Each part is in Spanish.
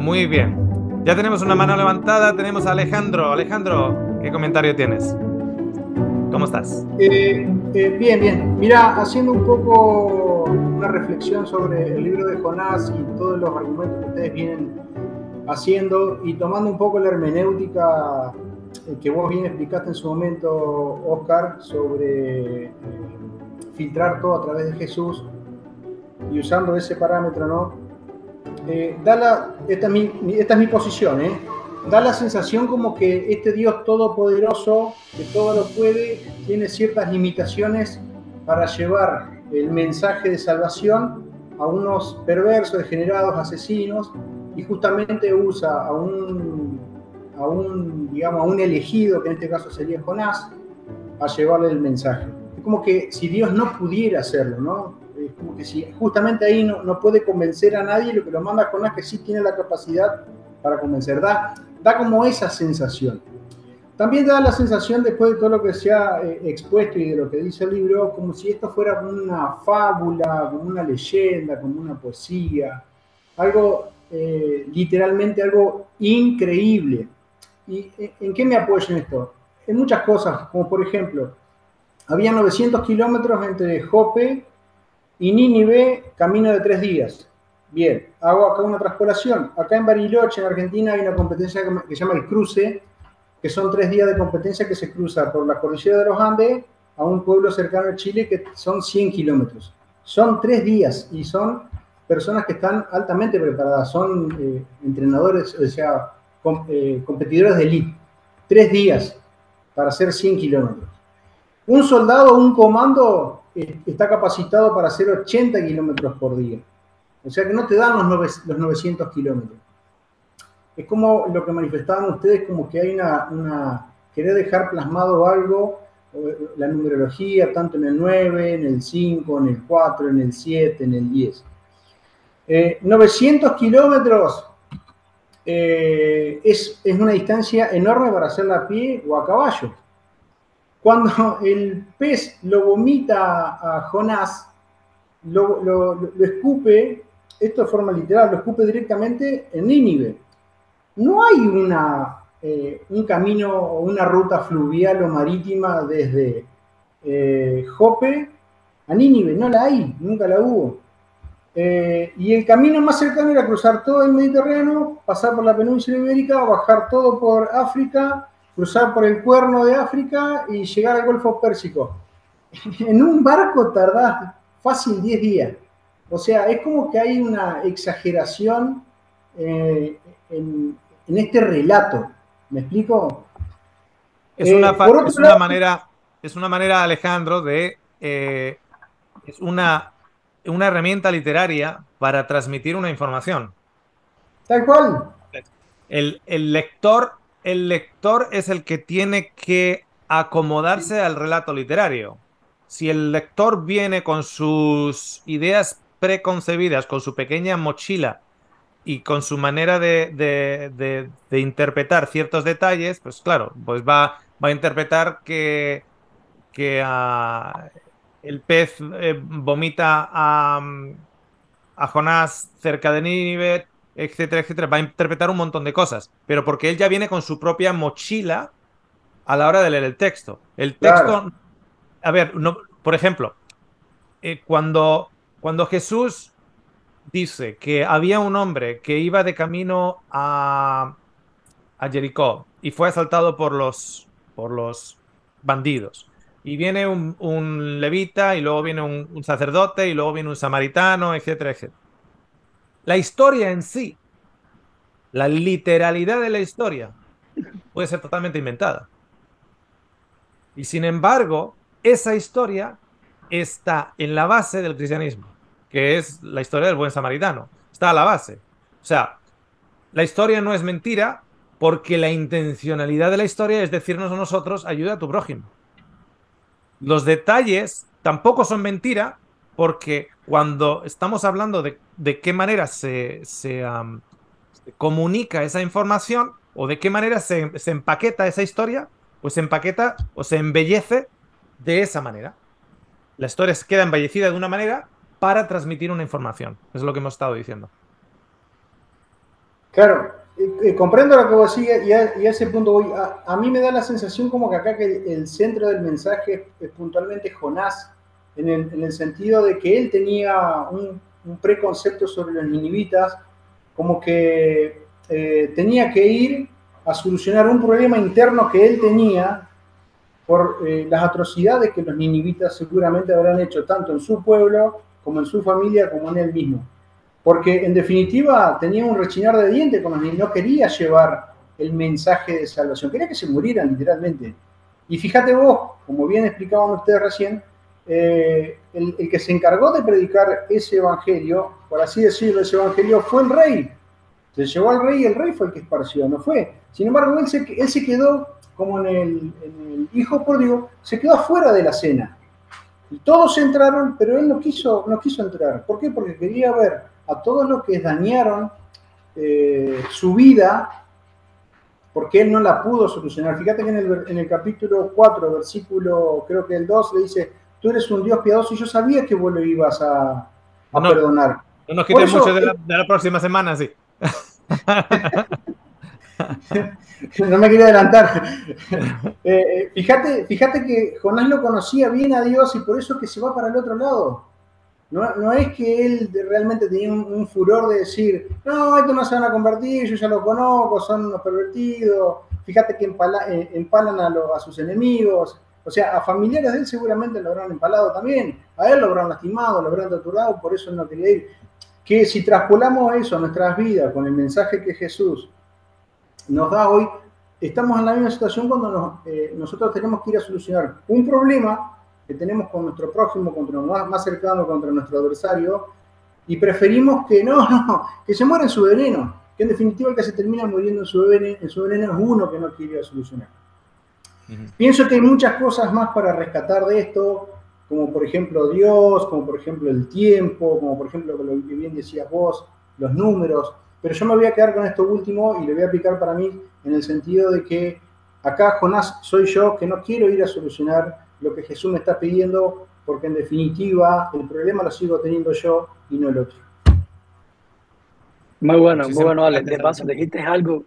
muy bien. Ya tenemos una mano levantada, tenemos a Alejandro. Alejandro, ¿qué comentario tienes? ¿Cómo estás? Bien, bien. Mira, haciendo un poco una reflexión sobre el libro de Jonás y todos los argumentos que ustedes vienen haciendo y tomando un poco la hermenéutica que vos bien explicaste en su momento, Oscar, sobre filtrar todo a través de Jesús y usando ese parámetro, ¿no? Esta es mi posición, ¿eh? Da la sensación como que este Dios todopoderoso, que todo lo puede, tiene ciertas limitaciones para llevar el mensaje de salvación a unos perversos, degenerados, asesinos, y justamente usa digamos, a un elegido, que en este caso sería Jonás, a llevarle el mensaje. Es como que si Dios no pudiera hacerlo, ¿no? Es como que si justamente ahí no puede convencer a nadie, lo que lo manda a Jonás que sí tiene la capacidad para convencer. Da como esa sensación. También da la sensación, después de todo lo que se ha expuesto y de lo que dice el libro, como si esto fuera como una fábula, como una leyenda, como una poesía, algo, literalmente algo increíble. ¿Y en qué me apoyo en esto? En muchas cosas, como por ejemplo, había 900 kilómetros entre Jope y Nínive, camino de 3 días. Bien, hago acá una transpolación. Acá en Bariloche, en Argentina, hay una competencia que se llama el cruce, que son 3 días de competencia que se cruza por la cordillera de los Andes a un pueblo cercano a Chile que son 100 kilómetros. Son 3 días y son personas que están altamente preparadas, son entrenadores, o sea, competidores de elite. 3 días para hacer 100 kilómetros. Un soldado o un comando está capacitado para hacer 80 kilómetros por día. O sea que no te dan los 900 kilómetros. Es como lo que manifestaban ustedes, como que hay querer dejar plasmado algo, la numerología, tanto en el 9, en el 5, en el 4, en el 7, en el 10. 900 kilómetros es una distancia enorme para hacerla a pie o a caballo. Cuando el pez lo vomita a Jonás, lo escupe, esto de forma literal, lo escupe directamente en Nínive. No hay un camino o una ruta fluvial o marítima desde Jope a Nínive, no la hay, nunca la hubo. Y el camino más cercano era cruzar todo el Mediterráneo, pasar por la península ibérica, bajar todo por África, cruzar por el cuerno de África y llegar al Golfo Pérsico. En un barco tardás fácil 10 días. O sea, es como que hay una exageración eh, en este relato. ¿Me explico? Es una, Por otro lado, es una manera, Alejandro, es una herramienta literaria para transmitir una información. tal cual. El lector es el que tiene que acomodarse al relato literario. Si el lector viene con sus ideas preconcebidas, con su pequeña mochila y con su manera de interpretar ciertos detalles, pues claro, pues va a interpretar que el pez vomita a Jonás cerca de Nínive, etcétera, etcétera. Va a interpretar un montón de cosas, pero porque él ya viene con su propia mochila a la hora de leer el texto. El Claro. texto, a ver, no, por ejemplo, cuando Jesús dice que había un hombre que iba de camino a Jericó y fue asaltado por los bandidos. Y viene un levita y luego viene un sacerdote y luego viene un samaritano, etcétera, etcétera. La historia en sí, la literalidad de la historia, puede ser totalmente inventada. Y sin embargo, esa historia está en la base del cristianismo, que es la historia del buen samaritano. Está a la base. O sea, la historia no es mentira porque la intencionalidad de la historia es decirnos a nosotros, ayuda a tu prójimo. Los detalles tampoco son mentira porque cuando estamos hablando de qué manera se comunica esa información o de qué manera se empaqueta esa historia, pues se empaqueta o se embellece de esa manera. La historia se queda embellecida de una manera para transmitir una información. Es lo que hemos estado diciendo. Claro, comprendo lo que vos decís y a ese punto voy. A mí me da la sensación como que acá que el centro del mensaje es puntualmente Jonás, en el sentido de que él tenía un preconcepto sobre los ninivitas, como que tenía que ir a solucionar un problema interno que él tenía por las atrocidades que los ninivitas seguramente habrán hecho tanto en su pueblo como en su familia como en él mismo. Porque en definitiva tenía un rechinar de dientes con los niños, no quería llevar el mensaje de salvación, quería que se murieran literalmente. Y fíjate vos, como bien explicaban ustedes recién, el que se encargó de predicar ese evangelio, por así decirlo, ese evangelio fue el rey. Se llevó al rey y el rey fue el que esparció, no fue. Sin embargo, él se quedó, como en el hijo pródigo, se quedó afuera de la cena. Y todos entraron, pero él no quiso entrar. ¿Por qué? Porque quería ver a todos los que dañaron su vida, porque él no la pudo solucionar. Fíjate que en el capítulo 4, versículo, creo que el 2, le dice, tú eres un Dios piadoso y yo sabía que vos lo ibas a No, perdonar. no nos Por quiten mucho eso, de la próxima semana, sí. no me quería adelantar. Fíjate que Jonás lo conocía bien a Dios y por eso es que se va para el otro lado. No es que él realmente tenía un furor de decir, no, estos no se van a convertir, yo ya lo conozco, son unos pervertidos. Fíjate que empalan a sus enemigos. O sea, a familiares de él seguramente lo habrán empalado también. A él lo habrán lastimado, lo habrán torturado, por eso él no quería ir. Que si traspolamos eso a nuestras vidas con el mensaje que Jesús nos da hoy, estamos en la misma situación cuando nosotros tenemos que ir a solucionar un problema que tenemos con nuestro prójimo, contra más cercano, contra nuestro adversario, y preferimos que que se muera en su veneno, que en definitiva el que se termina muriendo en su veneno es uno que no quiere solucionar. Ujú. Pienso que hay muchas cosas más para rescatar de esto, como por ejemplo Dios, como por ejemplo el tiempo, como por ejemplo lo que bien decías vos, los números, pero yo me voy a quedar con esto último y lo voy a aplicar para mí en el sentido de que acá Jonás soy yo que no quiero ir a solucionar lo que Jesús me está pidiendo, porque en definitiva el problema lo sigo teniendo yo y no el otro. Muy Muchísimas bueno, Alex. gracias, De paso, Alejandro.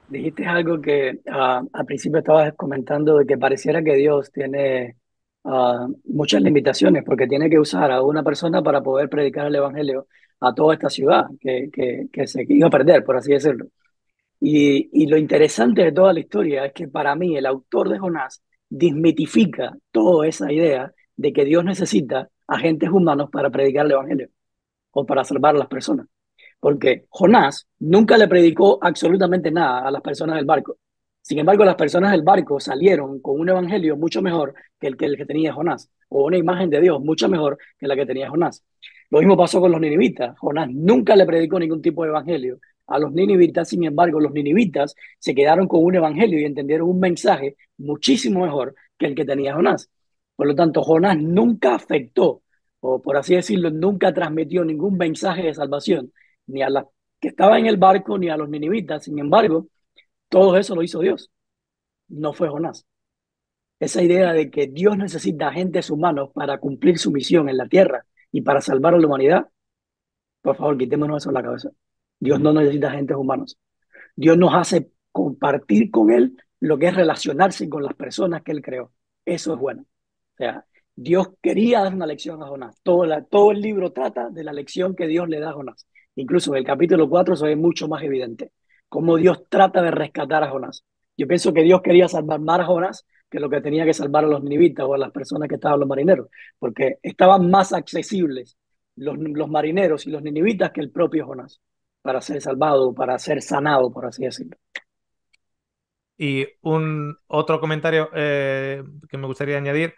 dijiste algo que al principio estabas comentando de que pareciera que Dios tiene muchas limitaciones porque tiene que usar a una persona para poder predicar el evangelio a toda esta ciudad que se iba a perder, por así decirlo. Y lo interesante de toda la historia es que para mí el autor de Jonás desmitifica toda esa idea de que Dios necesita agentes humanos para predicar el evangelio o para salvar a las personas. Porque Jonás nunca le predicó absolutamente nada a las personas del barco. Sin embargo, las personas del barco salieron con un evangelio mucho mejor que el que tenía Jonás, o una imagen de Dios mucho mejor que la que tenía Jonás. Lo mismo pasó con los ninivitas. Jonás nunca le predicó ningún tipo de evangelio a los ninivitas. Sin embargo, los ninivitas se quedaron con un evangelio y entendieron un mensaje muchísimo mejor que el que tenía Jonás. Por lo tanto, Jonás nunca afectó, o por así decirlo, nunca transmitió ningún mensaje de salvación ni a las que estaban en el barco, ni a los ninivitas. Sin embargo, todo eso lo hizo Dios, no fue Jonás. Esa idea de que Dios necesita agentes humanos para cumplir su misión en la tierra y para salvar a la humanidad, por favor, quitémonos eso de la cabeza. Dios no necesita agentes humanos. Dios nos hace compartir con Él lo que es relacionarse con las personas que Él creó. Eso es bueno. O sea, Dios quería dar una lección a Jonás. Todo el libro trata de la lección que Dios le da a Jonás. Incluso en el capítulo 4 se ve mucho más evidente cómo Dios trata de rescatar a Jonás. Yo pienso que Dios quería salvar más a Jonás que lo que tenía que salvar a los ninivitas o a las personas que estaban los marineros, porque estaban más accesibles los marineros y los ninivitas que el propio Jonás para ser salvado, para ser sanado, por así decirlo. Y un otro comentario que me gustaría añadir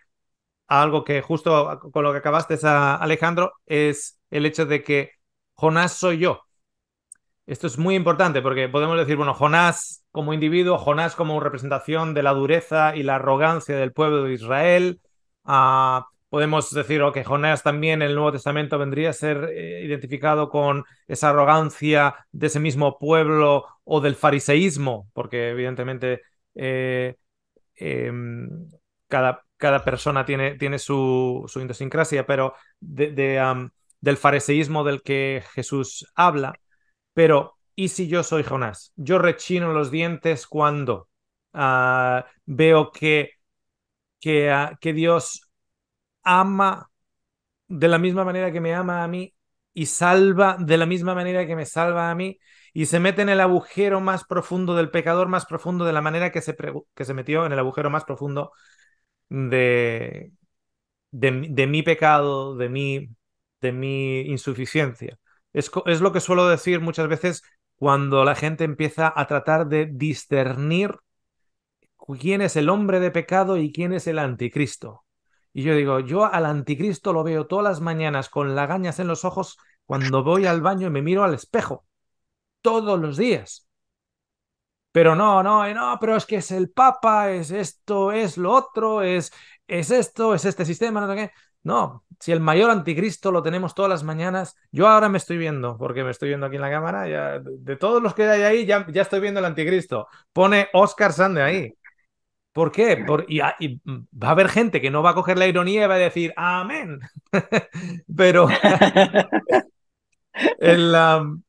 a algo que justo con lo que acabaste, Alejandro, es el hecho de que Jonás soy yo. Esto es muy importante porque podemos decir, bueno, Jonás como individuo, Jonás como representación de la dureza y la arrogancia del pueblo de Israel. Podemos decir que Jonás también en el Nuevo Testamento vendría a ser identificado con esa arrogancia de ese mismo pueblo o del fariseísmo, porque evidentemente eh, eh, cada persona tiene su idiosincrasia, pero del fariseísmo del que Jesús habla. Pero ¿y si yo soy Jonás? Yo rechino los dientes cuando veo que Dios ama de la misma manera que me ama a mí y salva de la misma manera que me salva a mí y se mete en el agujero más profundo del pecador más profundo de la manera que se metió en el agujero más profundo de, de mi pecado, de mi insuficiencia. Es lo que suelo decir muchas veces cuando la gente empieza a tratar de discernir quién es el hombre de pecado y quién es el anticristo. Y yo digo, yo al anticristo lo veo todas las mañanas con lagañas en los ojos cuando voy al baño y me miro al espejo, todos los días. Pero no, pero es que es el Papa, es esto, es lo otro, es esto, es este sistema, no sé qué. No, si el mayor anticristo lo tenemos todas las mañanas, yo ahora me estoy viendo, porque me estoy viendo aquí en la cámara, ya, de todos los que hay ahí, ya estoy viendo el anticristo. Pone Oscar Sande ahí. ¿Por qué? Y va a haber gente que no va a coger la ironía y va a decir amén. Pero el, um,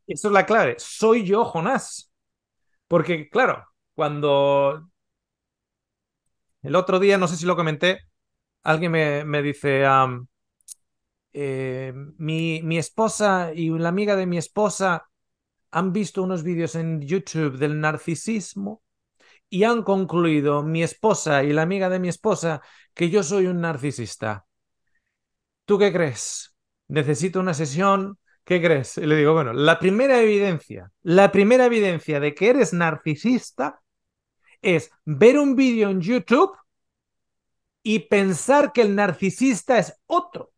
eso es la clave. Soy yo, Jonás. Porque, claro, cuando el otro día, no sé si lo comenté, alguien me dice, mi esposa y la amiga de mi esposa han visto unos vídeos en YouTube del narcisismo y han concluido, mi esposa y la amiga de mi esposa, que yo soy un narcisista. ¿Tú qué crees? Necesito una sesión. ¿Qué crees? Y le digo, bueno, la primera evidencia de que eres narcisista es ver un vídeo en YouTube y pensar que el narcisista es otro.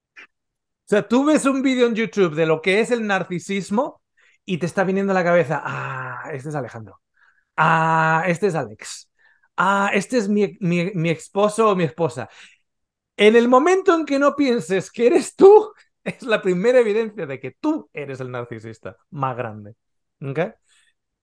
O sea, tú ves un vídeo en YouTube de lo que es el narcisismo y te está viniendo a la cabeza, este es Alejandro, este es Alex, este es mi esposo o mi esposa. En el momento en que no pienses que eres tú, es la primera evidencia de que tú eres el narcisista más grande. ¿Ok?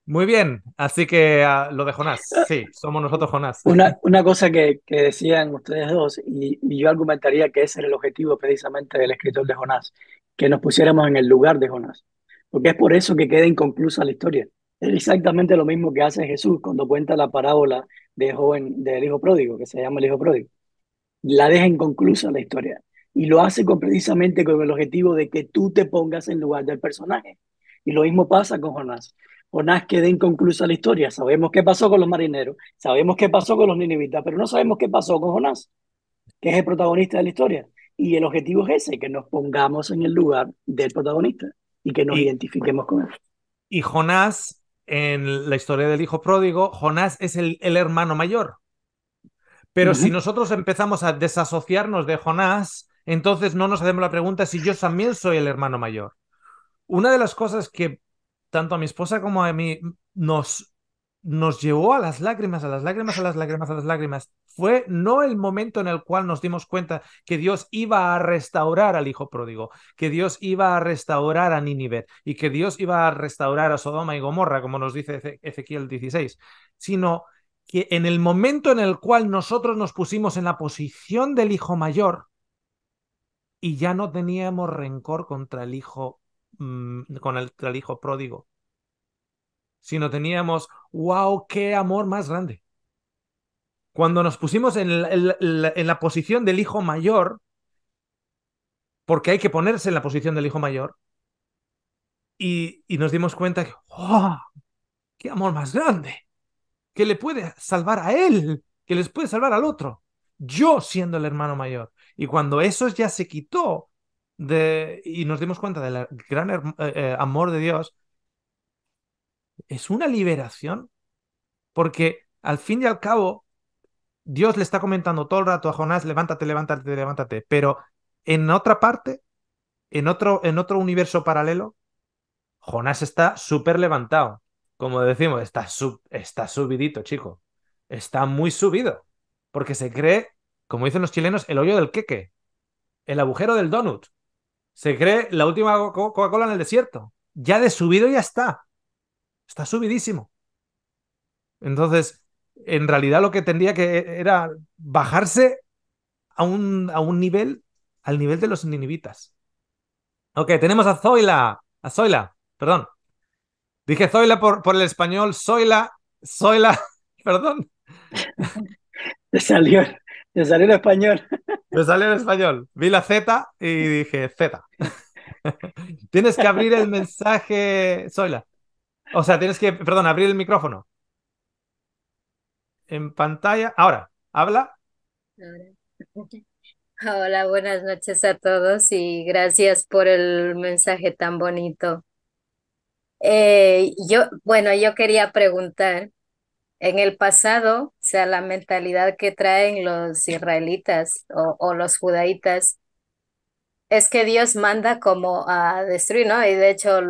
Muy bien, así que lo de Jonás, sí, somos nosotros Jonás. Una cosa que decían ustedes dos, y yo argumentaría que ese era el objetivo precisamente del escritor de Jonás, que nos pusiéramos en el lugar de Jonás, porque es por eso que queda inconclusa la historia. Es exactamente lo mismo que hace Jesús cuando cuenta la parábola del hijo pródigo, que se llama el hijo pródigo. La deja inconclusa la historia, y lo hace precisamente con el objetivo de que tú te pongas en lugar del personaje. Y lo mismo pasa con Jonás. Jonás queda inconclusa la historia. Sabemos qué pasó con los marineros, sabemos qué pasó con los ninivitas, pero no sabemos qué pasó con Jonás, que es el protagonista de la historia. Y el objetivo es ese, que nos pongamos en el lugar del protagonista y que nos Y, identifiquemos con él. y Jonás, en la historia del hijo pródigo, Jonás es el hermano mayor. Pero si Ujú. nosotros empezamos a desasociarnos de Jonás, entonces no nos hacemos la pregunta si yo también soy el hermano mayor. Una de las cosas que tanto a mi esposa como a mí nos llevó a las lágrimas, a las lágrimas, a las lágrimas, a las lágrimas, fue no el momento en el cual nos dimos cuenta que Dios iba a restaurar al hijo pródigo, que Dios iba a restaurar a Nínive y que Dios iba a restaurar a Sodoma y Gomorra, como nos dice Ezequiel 16, sino que en el momento en el cual nosotros nos pusimos en la posición del hijo mayor, y ya no teníamos rencor contra el hijo, contra el hijo pródigo, sino teníamos, wow, qué amor más grande. Cuando nos pusimos en la posición del hijo mayor, porque hay que ponerse en la posición del hijo mayor, y nos dimos cuenta que, wow, qué amor más grande, que le puede salvar a él, que les puede salvar al otro, yo siendo el hermano mayor. Y cuando eso ya se quitó y nos dimos cuenta del gran amor de Dios, es una liberación, porque al fin y al cabo, Dios le está comentando todo el rato a Jonás, levántate, levántate, levántate, pero en otra parte, en otro universo paralelo, Jonás está súper levantado. Como decimos, está subidito, chico. Está muy subido. Porque se cree, como dicen los chilenos, el hoyo del queque, el agujero del donut. Se cree la última Coca-Cola en el desierto. Ya de subido ya está. Está subidísimo. Entonces, en realidad lo que tendría que era bajarse a un nivel, al nivel de los ninivitas. Ok, tenemos a Zoila. A Zoila, perdón. Dije Zoila por el español. Zoila, perdón. Te salió, te salió en español. Me salió en español. Vi la Z y dije Z. Tienes que abrir el mensaje, Zoila. O sea, tienes que, perdón, abrir el micrófono. En pantalla. Ahora, habla. Ahora. Hola, buenas noches a todos y gracias por el mensaje tan bonito. Yo quería preguntar, en el pasado, o sea, la mentalidad que traen los israelitas o los judaítas es que Dios manda como a destruir, ¿no? Y de hecho,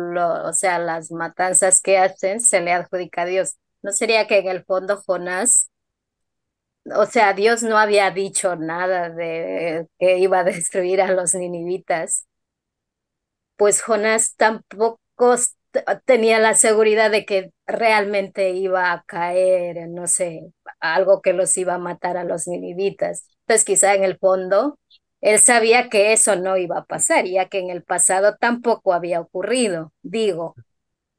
o sea, las matanzas que hacen se le adjudica a Dios. ¿No sería que en el fondo Jonás, o sea, Dios no había dicho nada de que iba a destruir a los ninivitas? Pues Jonás tampoco tenía la seguridad de que realmente iba a caer, en, no sé, algo que los iba a matar a los ninivitas. Entonces, quizá en el fondo, él sabía que eso no iba a pasar, ya que en el pasado tampoco había ocurrido, digo.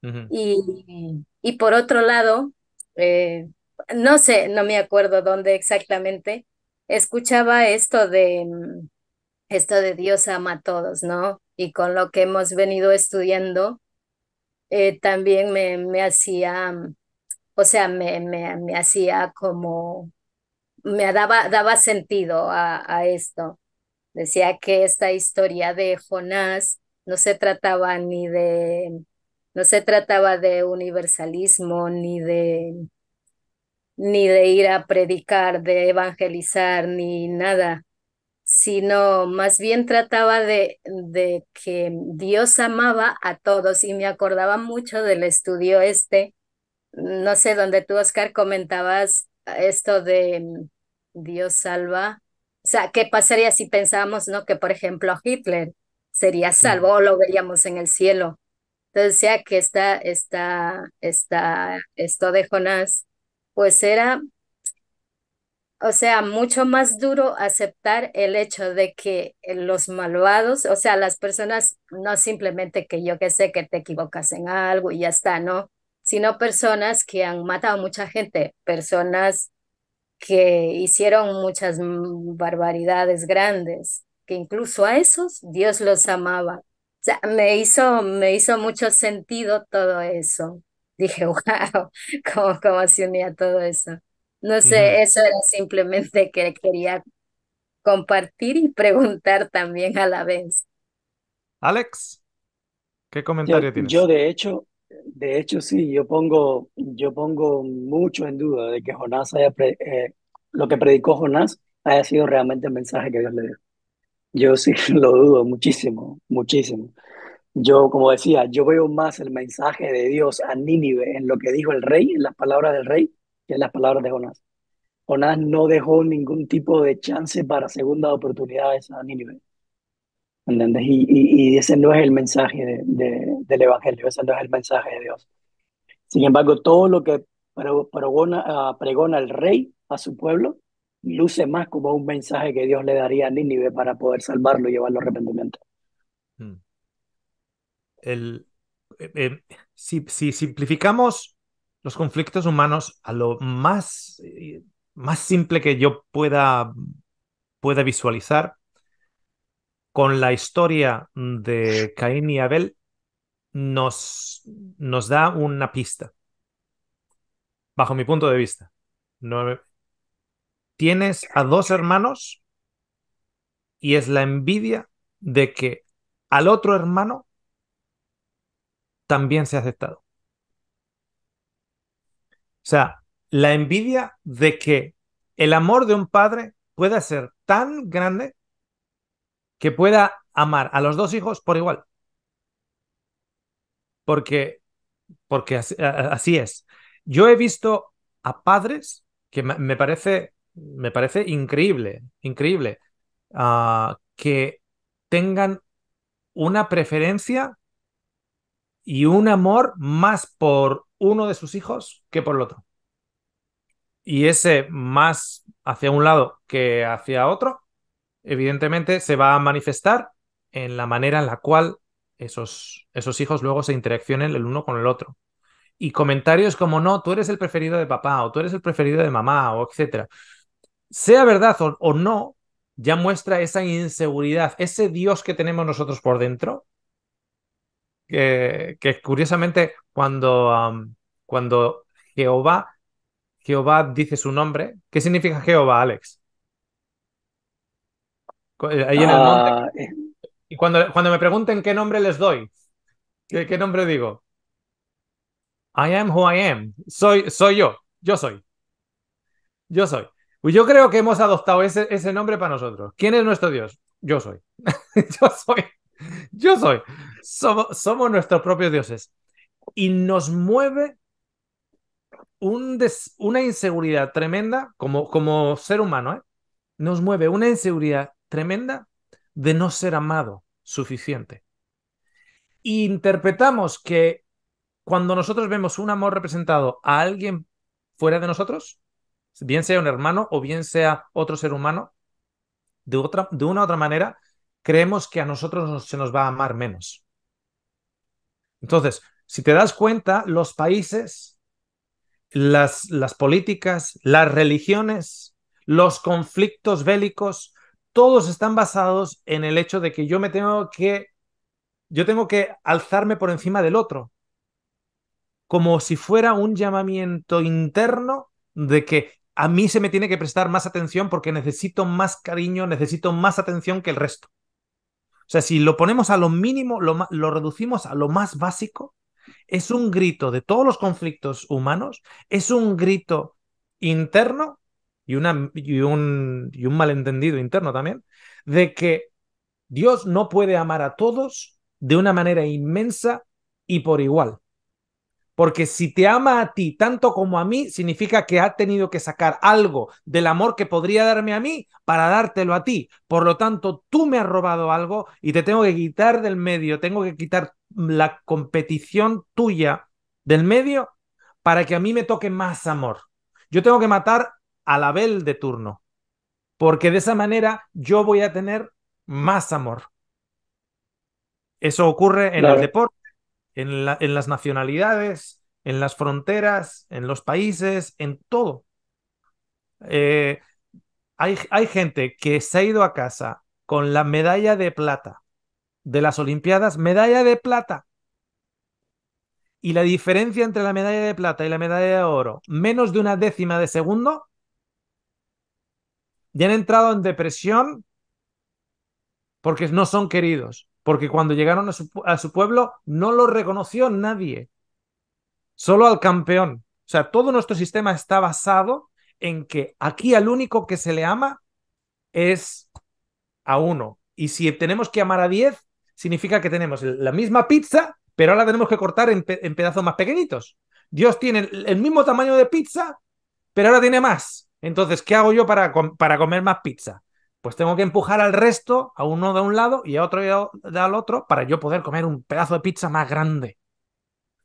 Ujú, Y por otro lado, eh, no sé, no me acuerdo dónde exactamente, escuchaba esto de Dios ama a todos, ¿no? Y con lo que hemos venido estudiando, también me hacía, o sea, me hacía como, daba sentido a esto. Decía que esta historia de Jonás no se trataba no se trataba de universalismo, ni de ir a predicar, de evangelizar, ni nada, sino más bien trataba de que Dios amaba a todos y me acordaba mucho del estudio este, no sé, donde tú, Oscar, comentabas esto de Dios salva, o sea, ¿qué pasaría si pensábamos, no, que por ejemplo Hitler sería ujú, salvo o lo veríamos en el cielo? Entonces, decía que esto de Jonás, pues era, o sea, mucho más duro aceptar el hecho de que los malvados, o sea, las personas, no simplemente que yo que sé que te equivocas en algo y ya está, ¿no? Sino personas que han matado a mucha gente, personas que hicieron muchas barbaridades grandes, que incluso a esos Dios los amaba. O sea, me hizo mucho sentido todo eso. Dije, wow, cómo se unía todo eso. No ujú. sé, eso era simplemente que quería compartir y preguntar también a la vez. Alex, ¿qué Yo, comentario yo tienes? de hecho sí, yo pongo mucho en duda de que lo que predicó Jonás haya sido realmente el mensaje que Dios le dio. Yo sí lo dudo muchísimo, muchísimo. Yo, como decía, yo veo más el mensaje de Dios a Nínive en lo que dijo el rey, en las palabras del rey, que en las palabras de Jonás. Jonás no dejó ningún tipo de chance para segundas oportunidades a Nínive. ¿Entendés? Y ese no es el mensaje del Evangelio, ese no es el mensaje de Dios. Sin embargo, todo lo que pregona el rey a su pueblo luce más como un mensaje que Dios le daría a Nínive para poder salvarlo y llevarlo a arrepentimiento. Mm. El, eh, eh, si simplificamos los conflictos humanos a lo más simple que yo pueda visualizar, con la historia de Caín y Abel nos da una pista, bajo mi punto de vista. No, tienes a dos hermanos y es la envidia de que al otro hermano también se ha aceptado. O sea, la envidia de que el amor de un padre pueda ser tan grande que pueda amar a los dos hijos por igual. Porque, porque así es. Yo he visto a padres que me parece increíble, increíble, que tengan una preferencia y un amor más por uno de sus hijos que por el otro. Y ese más hacia un lado que hacia otro, evidentemente se va a manifestar en la manera en la cual esos hijos luego se interaccionen el uno con el otro. Y comentarios como, no, tú eres el preferido de papá, o tú eres el preferido de mamá, o etcétera. Sea verdad o no, ya muestra esa inseguridad, ese Dios que tenemos nosotros por dentro, que curiosamente cuando Jehová, Jehová dice su nombre, ¿qué significa Jehová, Alex? Ahí en el monte. Ah, Y cuando me pregunten qué nombre les doy, ¿qué nombre digo? I am who I am. Soy yo. Yo soy. Yo soy. Pues yo creo que hemos adoptado ese nombre para nosotros. ¿Quién es nuestro Dios? Yo soy. Yo soy. Yo soy. Somos nuestros propios dioses. Y nos mueve una inseguridad tremenda como ser humano, ¿eh? Nos mueve una inseguridad tremenda de no ser amado suficiente. Y interpretamos que cuando nosotros vemos un amor representado a alguien fuera de nosotros, bien sea un hermano o bien sea otro ser humano, de una u otra manera, creemos que a nosotros se nos va a amar menos. Entonces, si te das cuenta, los países, las políticas, las religiones, los conflictos bélicos, todos están basados en el hecho de que yo tengo que alzarme por encima del otro, como si fuera un llamamiento interno de que a mí se me tiene que prestar más atención porque necesito más cariño, necesito más atención que el resto. O sea, si lo ponemos a lo mínimo, lo reducimos a lo más básico, es un grito de todos los conflictos humanos, es un grito interno y un malentendido interno también, de que Dios no puede amar a todos de una manera inmensa y por igual. Porque si te ama a ti tanto como a mí, significa que ha tenido que sacar algo del amor que podría darme a mí para dártelo a ti. Por lo tanto, tú me has robado algo y te tengo que quitar del medio, tengo que quitar la competición tuya del medio para que a mí me toque más amor. Yo tengo que matar al Abel de turno, porque de esa manera yo voy a tener más amor. Eso ocurre en el claro, deporte, en las nacionalidades, en las fronteras, en los países, en todo. Eh, hay gente que se ha ido a casa con la medalla de plata de las Olimpiadas, medalla de plata. Y la diferencia entre la medalla de plata y la medalla de oro, menos de una décima de segundo, ya han entrado en depresión porque no son queridos. Porque cuando llegaron a su pueblo no lo reconoció nadie. Solo al campeón. O sea, todo nuestro sistema está basado en que aquí al único que se le ama es a uno. Y si tenemos que amar a 10, significa que tenemos la misma pizza, pero ahora la tenemos que cortar en pedazos más pequeñitos. Dios tiene el mismo tamaño de pizza, pero ahora tiene más. Entonces, ¿qué hago yo para comer más pizza? Pues tengo que empujar al resto, a uno de un lado y a otro al otro, para yo poder comer un pedazo de pizza más grande.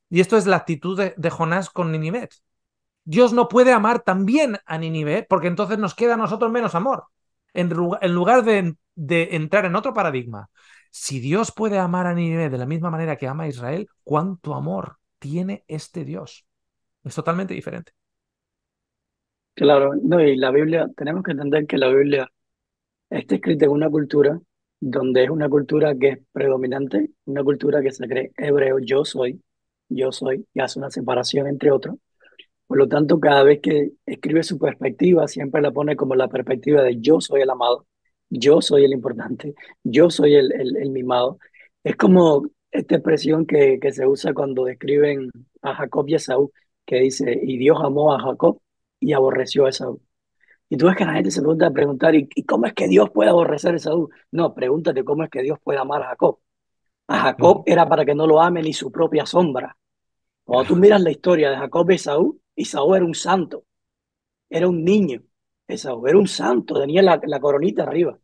Y esto es la actitud de Jonás con Nínive. Dios no puede amar también a Nínive, porque entonces nos queda a nosotros menos amor. En lugar de entrar en otro paradigma, si Dios puede amar a Nínive de la misma manera que ama a Israel, ¿cuánto amor tiene este Dios? Es totalmente diferente. claro. No, y la Biblia, tenemos que entender que la Biblia está escrita en una cultura donde es una cultura que es predominante, una cultura que se cree hebreo, yo soy, y hace una separación entre otros. Por lo tanto, cada vez que escribe su perspectiva, siempre la pone como la perspectiva de yo soy el amado, yo soy el importante, yo soy el mimado. Es como esta expresión que se usa cuando describen a Jacob y Esaú, que dice, y Dios amó a Jacob y aborreció a Esaú. Y tú ves que la gente se pregunta a preguntar, ¿y cómo es que Dios puede aborrecer a Esaú? No, pregúntate cómo es que Dios puede amar a Jacob. A Jacob Ujú. era para que no lo ame ni su propia sombra. Cuando tú miras la historia de Jacob y Esaú, Esaú era un santo, era un niño. Esaú era un santo, tenía la coronita arriba.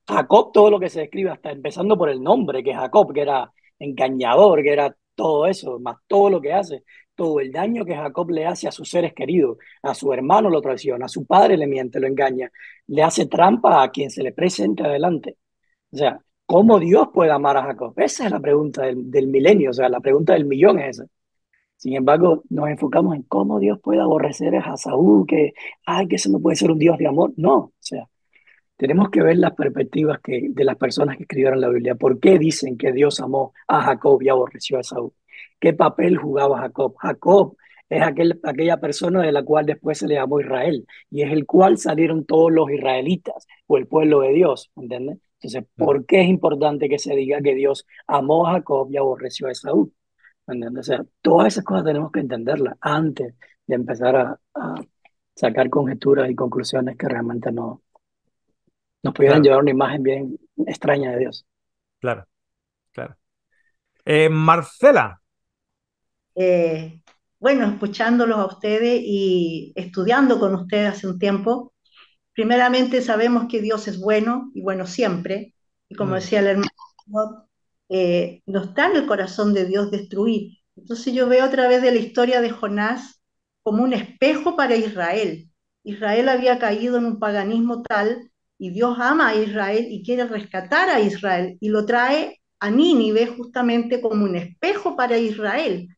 Jacob, todo lo que se describe, hasta empezando por el nombre, que es Jacob, que era engañador, que era todo eso, más todo lo que hace, todo el daño que Jacob le hace a sus seres queridos, a su hermano lo traiciona, a su padre le miente, lo engaña, le hace trampa a quien se le presenta adelante. O sea, ¿Cómo Dios puede amar a Jacob? Esa es la pregunta del milenio, o sea, la pregunta del millón es esa. Sin embargo, nos enfocamos en cómo Dios puede aborrecer a Saúl, que ese no puede ser un Dios de amor. No, o sea, tenemos que ver las perspectivas de las personas que escribieron la Biblia. ¿Por qué dicen que Dios amó a Jacob y aborreció a Saúl? ¿Qué papel jugaba Jacob? Jacob es aquella persona de la cual después se le llamó Israel y es el cual salieron todos los israelitas o el pueblo de Dios, ¿entiendes? Entonces, ¿por qué es importante que se diga que Dios amó a Jacob y aborreció a Saúl? ¿Entiendes? O sea, todas esas cosas tenemos que entenderlas antes de empezar a sacar conjeturas y conclusiones que realmente no nos pudieran Claro, llevar una imagen bien extraña de Dios. claro, claro. Marcela. Eh, bueno, escuchándolos a ustedes y estudiando con ustedes hace un tiempo, primeramente sabemos que Dios es bueno y bueno siempre, y como Mm, decía el hermano, no está en el corazón de Dios destruir. Entonces yo veo a través de la historia de Jonás como un espejo para Israel. Israel había caído en un paganismo tal y Dios ama a Israel y quiere rescatar a Israel y lo trae a Nínive justamente como un espejo para Israel,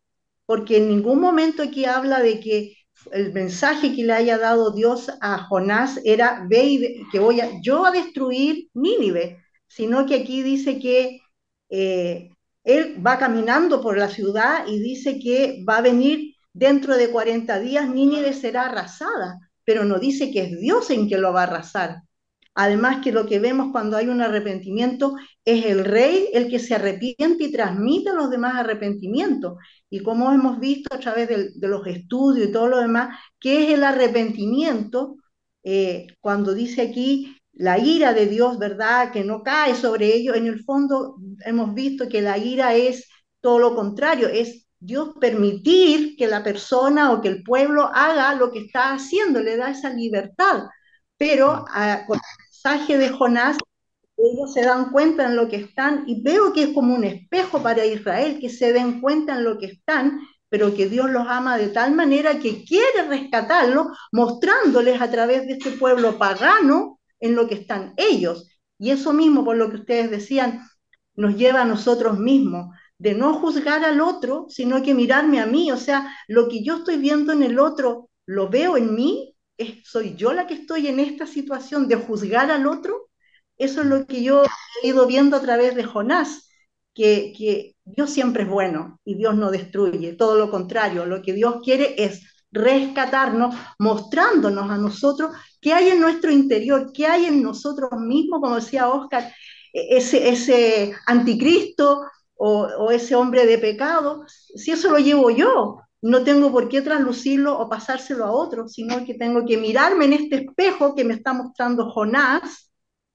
porque en ningún momento aquí habla de que el mensaje que le haya dado Dios a Jonás era, ve y que voy yo a destruir Nínive, sino que aquí dice que eh, él va caminando por la ciudad y dice que va a venir dentro de 40 días, Nínive será arrasada, pero no dice que es Dios en que lo va a arrasar. Además que lo que vemos cuando hay un arrepentimiento es el rey el que se arrepiente y transmite a los demás arrepentimiento. Y como hemos visto a través de los estudios y todo lo demás, ¿qué es el arrepentimiento? Cuando dice aquí la ira de Dios, ¿verdad? Que no cae sobre ellos, en el fondo hemos visto que la ira es todo lo contrario, es Dios permitir que la persona o que el pueblo haga lo que está haciendo, le da esa libertad. Pero mm, con el mensaje de Jonás, ellos se dan cuenta en lo que están y veo que es como un espejo para Israel, que se den cuenta en lo que están, pero que Dios los ama de tal manera que quiere rescatarlos, mostrándoles a través de este pueblo pagano en lo que están ellos. Y eso mismo, por lo que ustedes decían, nos lleva a nosotros mismos, de no juzgar al otro, sino que mirarme a mí. O sea, lo que yo estoy viendo en el otro, lo veo en mí, soy yo la que estoy en esta situación de juzgar al otro. Eso es mm, lo que yo he ido viendo a través de Jonás, que Dios siempre es bueno y Dios no destruye, todo lo contrario, lo que Dios quiere es rescatarnos, mostrándonos a nosotros qué hay en nuestro interior, qué hay en nosotros mismos, como decía Oscar, ese anticristo o ese hombre de pecado, si eso lo llevo yo, no tengo por qué traslucirlo o pasárselo a otro, sino que tengo que mirarme en este espejo que me está mostrando Jonás,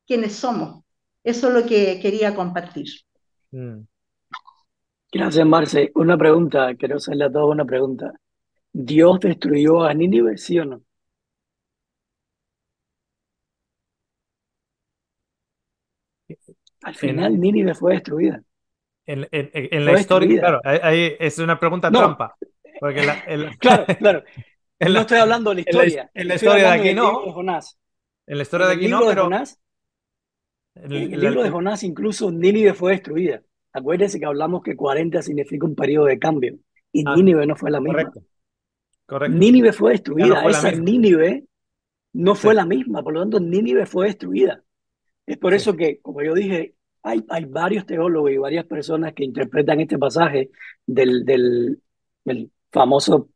quiénes somos. Eso es lo que quería compartir. mm. Gracias, Marce. Una pregunta, quiero hacerle a todos una pregunta. ¿Dios destruyó a Nínive, sí o no? Al En, final, Nínive fue destruida. en la Fue historia, destruida. claro, ahí es una pregunta No, trampa, porque claro, claro. en No la, estoy hablando de la historia. en la Estoy historia de hablando aquí del libro no, de Jonás. en la historia En de el aquí no, libro de pero Jonás, en el el- libro de el- Jonás, incluso Nínive fue destruida. Acuérdense que hablamos que 40 significa un periodo de cambio. Y ah, Nínive no fue la misma. correcto, correcto, Nínive fue ya no destruida. fue la Esa misma, Nínive no sí, fue la misma. Por lo tanto, Nínive fue destruida. Es por sí. eso que, como yo dije, hay varios teólogos y varias personas que interpretan este pasaje del famoso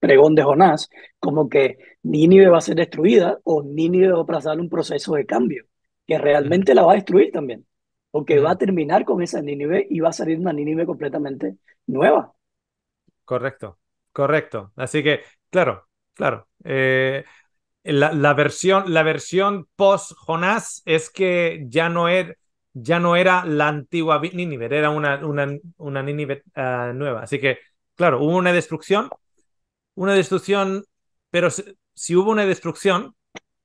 pregón de Jonás como que Nínive va a ser destruida o Nínive va a pasar un proceso de cambio, que Ujú, realmente la va a destruir también, porque va ujú, a terminar con esa Nínive y va a salir una Nínive completamente nueva. correcto, correcto. Así que, claro, claro. La versión post-Jonás es que ya no era la antigua Nínive, era una Nínive nueva. Así que, claro, hubo una destrucción, pero si hubo una destrucción,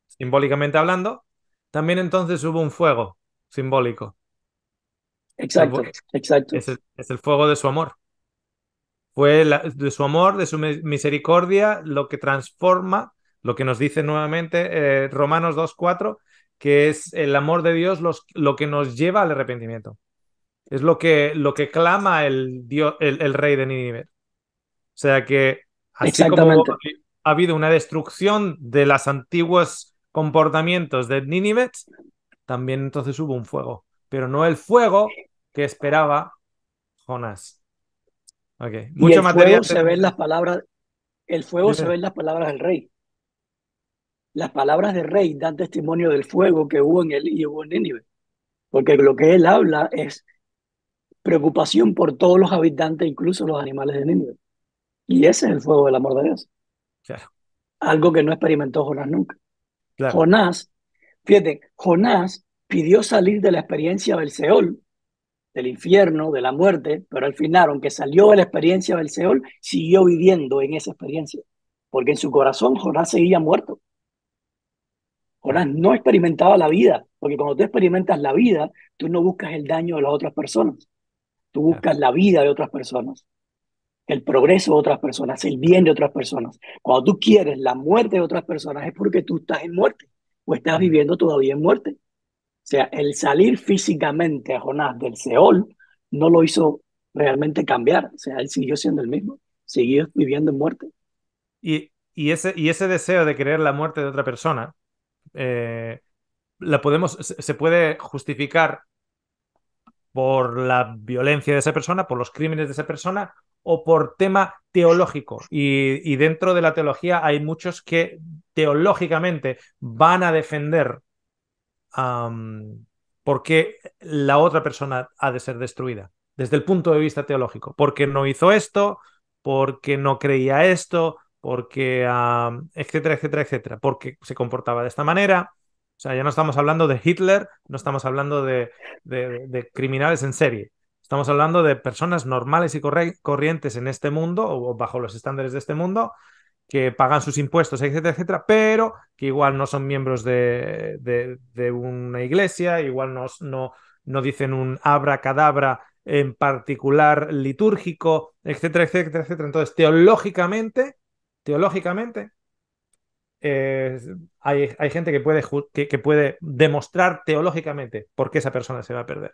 simbólicamente hablando, también entonces hubo un fuego simbólico. Exacto, exacto. Es el fuego de su amor. De su amor, de su misericordia, lo que transforma, lo que nos dice nuevamente Romanos 2:4, que es el amor de Dios lo que nos lleva al arrepentimiento. Es lo que clama el rey de Nínive. O sea que así como Exactamente. ha habido una destrucción de los antiguos comportamientos de Nínive, también entonces hubo un fuego. Pero no el fuego que esperaba Jonás. Ok, Y mucho material tenemos. el fuego se Dime. ve en las palabras del rey. Las palabras del rey dan testimonio del fuego que hubo en él y hubo en Nínive. Porque lo que él habla es preocupación por todos los habitantes, incluso los animales de Nínive. Y ese es el fuego del amor de Dios. Claro, Algo que no experimentó Jonás nunca. claro. Jonás, fíjate, Jonás pidió salir de la experiencia del Seol, del infierno, de la muerte, pero al final, aunque salió de la experiencia del Seol, siguió viviendo en esa experiencia. Porque en su corazón Jonás seguía muerto. Jonás no experimentaba la vida, porque cuando tú experimentas la vida, tú no buscas el daño de las otras personas, tú Claro. buscas la vida de otras personas, el progreso de otras personas, el bien de otras personas. Cuando tú quieres la muerte de otras personas es porque tú estás en muerte o estás viviendo todavía en muerte. O sea, el salir físicamente a Jonás del Seol no lo hizo realmente cambiar. O sea, él siguió siendo el mismo, siguió viviendo en muerte. Y ese deseo de querer la muerte de otra persona, eh, se puede justificar por la violencia de esa persona, por los crímenes de esa persona o por tema teológico. Y dentro de la teología hay muchos que teológicamente van a defender por qué la otra persona ha de ser destruida, desde el punto de vista teológico. Porque no hizo esto, porque no creía esto, porque, etcétera, etcétera, etcétera, porque se comportaba de esta manera. O sea, ya no estamos hablando de Hitler, no estamos hablando de criminales en serie. Estamos hablando de personas normales y corrientes en este mundo, o bajo los estándares de este mundo, que pagan sus impuestos, etcétera, etcétera, pero que igual no son miembros de una iglesia, igual no dicen un abracadabra en particular litúrgico, etcétera, etcétera, etcétera. Entonces, teológicamente, eh, hay gente que puede demostrar teológicamente por qué esa persona se va a perder.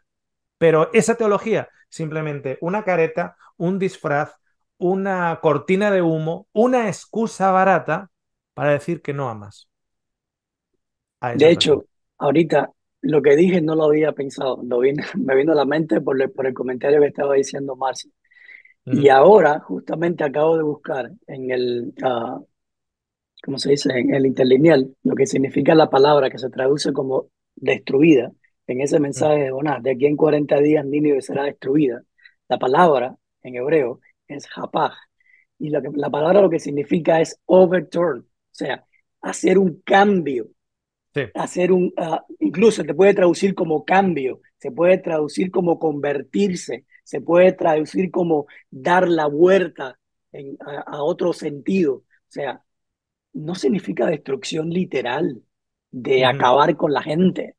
Pero esa teología, simplemente una careta, un disfraz, una cortina de humo, una excusa barata para decir que no amas a De esa persona. hecho, ahorita lo que dije no lo había pensado, me vino a la mente por el comentario que estaba diciendo Marcia. Y Ujú. ahora justamente acabo de buscar en ¿cómo se dice? En el interlineal, lo que significa la palabra que se traduce como destruida. En ese Mm. mensaje de Jonás, de aquí en 40 días Nínive será destruida. La palabra en hebreo es japaj. Y la palabra lo que significa es overturn, o sea, hacer un cambio, Sí. incluso se puede traducir como cambio, se puede traducir como convertirse, se puede traducir como dar la vuelta a otro sentido. O sea, no significa destrucción literal, de Ujú. acabar con la gente,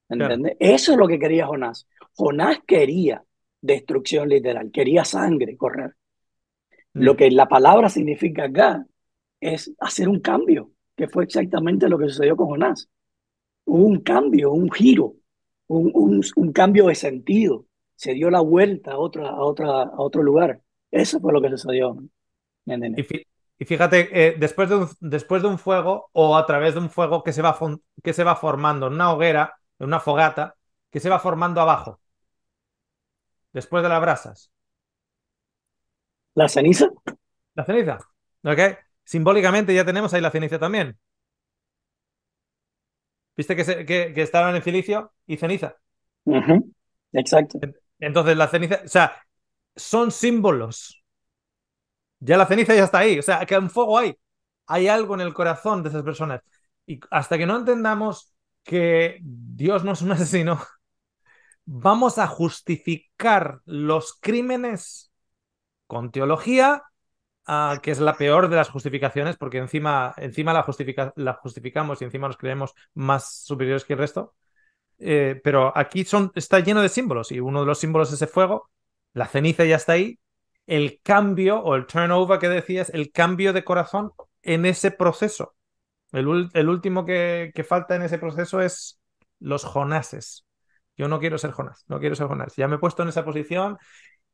Claro. ¿entiendes? Eso es lo que quería Jonás. Jonás quería destrucción literal, quería sangre correr. Lo Mm. que la palabra significa acá es hacer un cambio, que fue exactamente lo que sucedió con Jonás. Hubo un cambio, un giro, un cambio de sentido. Se dio la vuelta a otro lugar. Eso fue lo que sucedió. Y, ¿Entiendes? fí- y fíjate, después de un fuego o a través de un fuego que se va formando en una hoguera, en una fogata, que se va formando abajo, después de las brasas. La ceniza. La ceniza. ¿Ok? Simbólicamente ya tenemos ahí la ceniza también. ¿Viste que estaban en silicio y ceniza? Ujú. Exacto. Entonces la ceniza, o sea, son símbolos. Ya la ceniza ya está ahí, o sea, que un fuego hay. Hay algo en el corazón de esas personas. Y hasta que no entendamos que Dios no es un asesino, vamos a justificar los crímenes con teología, que es la peor de las justificaciones, porque encima la justificamos y encima nos creemos más superiores que el resto. Pero aquí está lleno de símbolos y uno de los símbolos es ese fuego, la ceniza ya está ahí, el cambio o el turnover que decías, el cambio de corazón en ese proceso. El último que falta en ese proceso es los Jonases. Yo no quiero ser Jonás, no quiero ser Jonás. Ya me he puesto en esa posición,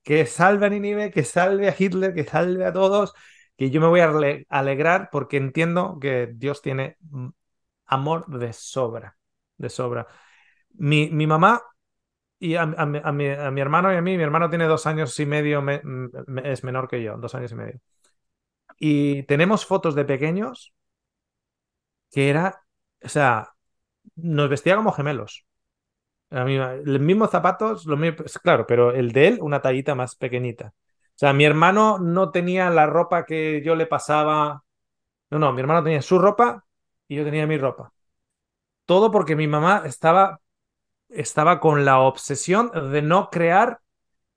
que salve a Nínive, que salve a Hitler, que salve a todos, que yo me voy a alegrar porque entiendo que Dios tiene amor de sobra, de sobra. Mi mamá y a mi hermano y a mí, mi hermano tiene 2 años y medio, es menor que yo, 2 años y medio. Y tenemos fotos de pequeños que era, o sea, nos vestía como gemelos. A mí, los mismos zapatos, claro, pero el de él una tallita más pequeñita. O sea, mi hermano no tenía la ropa que yo le pasaba. No, no, mi hermano tenía su ropa y yo tenía mi ropa. Todo porque mi mamá estaba con la obsesión de no crear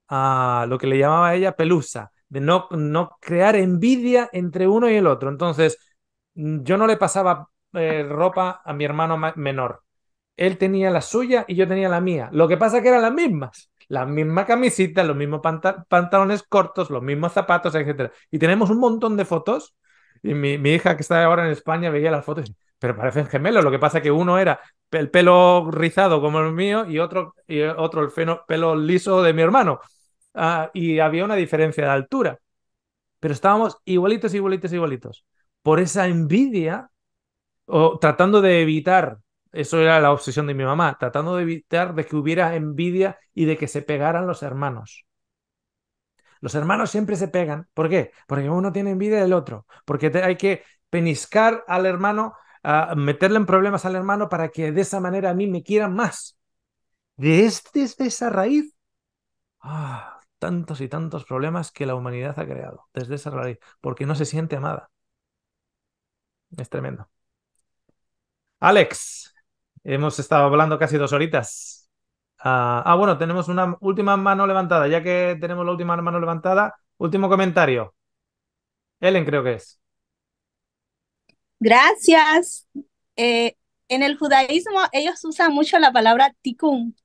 a lo que le llamaba ella pelusa, de no crear envidia entre uno y el otro. Entonces, yo no le pasaba ropa a mi hermano menor. Él tenía la suya y yo tenía la mía. Lo que pasa es que eran las mismas. La misma camisita, los mismos pantalones cortos, los mismos zapatos, etcétera. Y tenemos un montón de fotos. Y mi hija, que está ahora en España, veía las fotos y dice, pero parecen gemelos. Lo que pasa es que uno era el pelo rizado como el mío y otro el pelo liso de mi hermano. Y había una diferencia de altura. Pero estábamos igualitos, igualitos, igualitos. Por esa envidia, o tratando de evitar, eso era la obsesión de mi mamá, tratando de evitar de que hubiera envidia y de que se pegaran los hermanos. Los hermanos siempre se pegan. ¿Por qué? Porque uno tiene envidia del otro. Porque hay que peniscar al hermano, meterle en problemas al hermano para que de esa manera a mí me quieran más. Desde esa raíz, tantos y tantos problemas que la humanidad ha creado. Desde esa raíz. Porque no se siente amada. Es tremendo. Alex, hemos estado hablando casi 2 horitas. Bueno, tenemos una última mano levantada. Ya que tenemos la última mano levantada, último comentario. Ellen, creo que es. Gracias. Eh, en el judaísmo ellos usan mucho la palabra tikkun,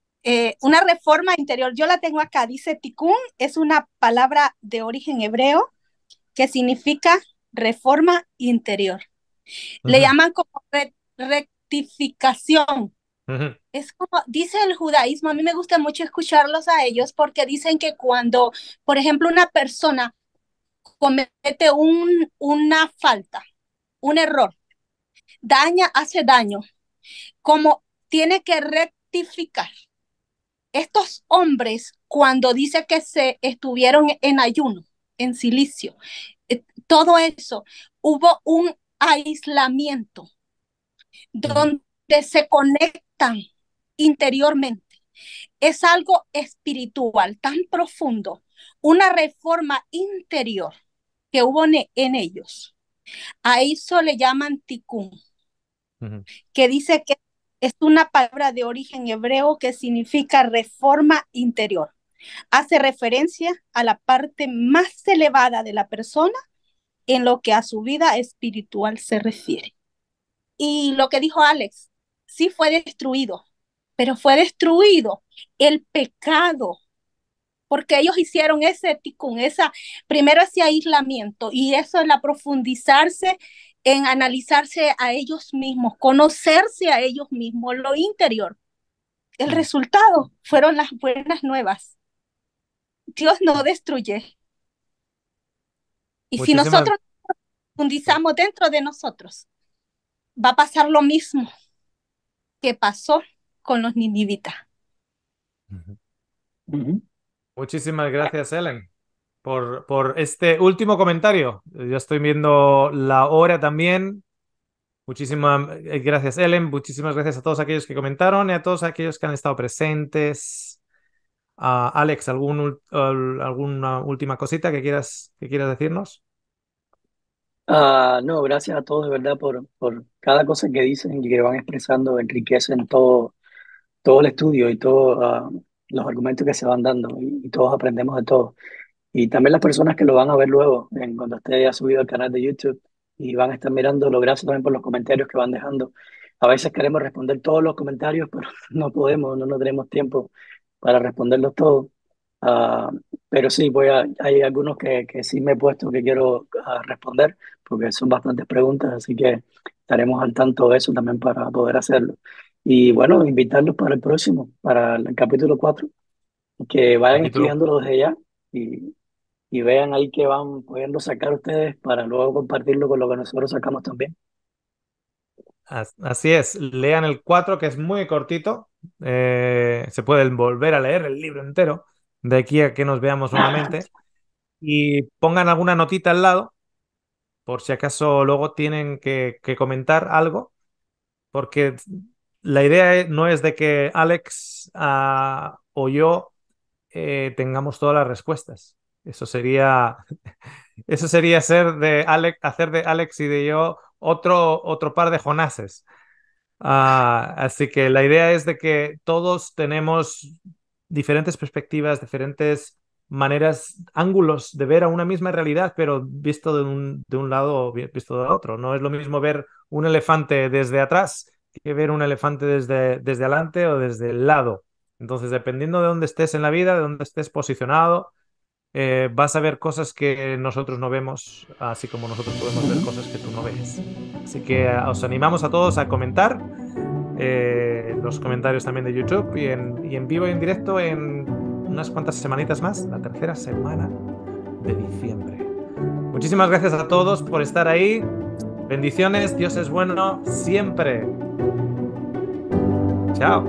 una reforma interior. Yo la tengo acá, dice tikkun, es una palabra de origen hebreo que significa reforma interior. Le Ujú, llaman como rectificación. ujú, Es como dice el judaísmo, a mí me gusta mucho escucharlos a ellos porque dicen que cuando, por ejemplo, una persona comete una falta, un error, hace daño, como tiene que rectificar. Estos hombres, cuando dice que se estuvieron en ayuno, en silicio, todo eso, hubo un aislamiento ujú, donde se conectan interiormente. Es algo espiritual tan profundo, una reforma interior que hubo en ellos. A eso le llaman tikkun, ujú. que dice que es una palabra de origen hebreo que significa reforma interior. Hace referencia a la parte más elevada de la persona en lo que a su vida espiritual se refiere. Y lo que dijo Alex, sí fue destruido, pero fue destruido el pecado, porque ellos hicieron ese tikkun, primero ese aislamiento, y eso es la profundizarse en analizarse a ellos mismos, conocerse a ellos mismos, lo interior. El Mm. resultado fueron las buenas nuevas. Dios no destruye. Y si Muchísimas. nosotros profundizamos dentro de nosotros, va a pasar lo mismo que pasó con los ninivitas. Ujú. Ujú. Muchísimas gracias, Ellen, por este último comentario. Ya estoy viendo la hora también. Muchísimas gracias, Ellen. Muchísimas gracias a todos aquellos que comentaron y a todos aquellos que han estado presentes. Alex, ¿alguna última cosita que quieras decirnos? No, gracias a todos de verdad por cada cosa que dicen y que van expresando, enriquecen todo el estudio y todos los argumentos que se van dando y todos aprendemos de todo. Y también las personas que lo van a ver luego, cuando esté ya subido al canal de YouTube y van a estar mirándolo, gracias también por los comentarios que van dejando. A veces queremos responder todos los comentarios, pero no podemos, no tenemos tiempo para responderlos todos. Ah, pero sí, hay algunos que sí me he puesto que quiero responder, porque son bastantes preguntas, así que estaremos al tanto de eso también para poder hacerlo. Y bueno, invitarlos para el próximo, para el capítulo 4, que vayan Capítulo. estudiándolo desde ya y vean ahí que van pudiendo sacar ustedes para luego compartirlo con lo que nosotros sacamos también. Así es, lean el 4 que es muy cortito. Se pueden volver a leer el libro entero de aquí a que nos veamos nuevamente. Y pongan alguna notita al lado, por si acaso luego tienen que comentar algo, porque la idea no es de que Alex o yo tengamos todas las respuestas. Eso sería hacer de Alex y de yo otro par de Jonases. Así que la idea es de que todos tenemos diferentes perspectivas, diferentes maneras, ángulos de ver a una misma realidad, pero visto de un lado o visto de otro. No es lo mismo ver un elefante desde atrás que ver un elefante desde adelante o desde el lado. Entonces, dependiendo de dónde estés en la vida, de dónde estés posicionado, vas a ver cosas que nosotros no vemos, así como nosotros podemos ver Ujú. cosas que tú no ves. Así que os animamos a todos a comentar los comentarios también de YouTube y en vivo y en directo en unas cuantas semanitas más, la tercera semana de diciembre. Muchísimas gracias a todos por estar ahí. Bendiciones, Dios es bueno siempre. Chao.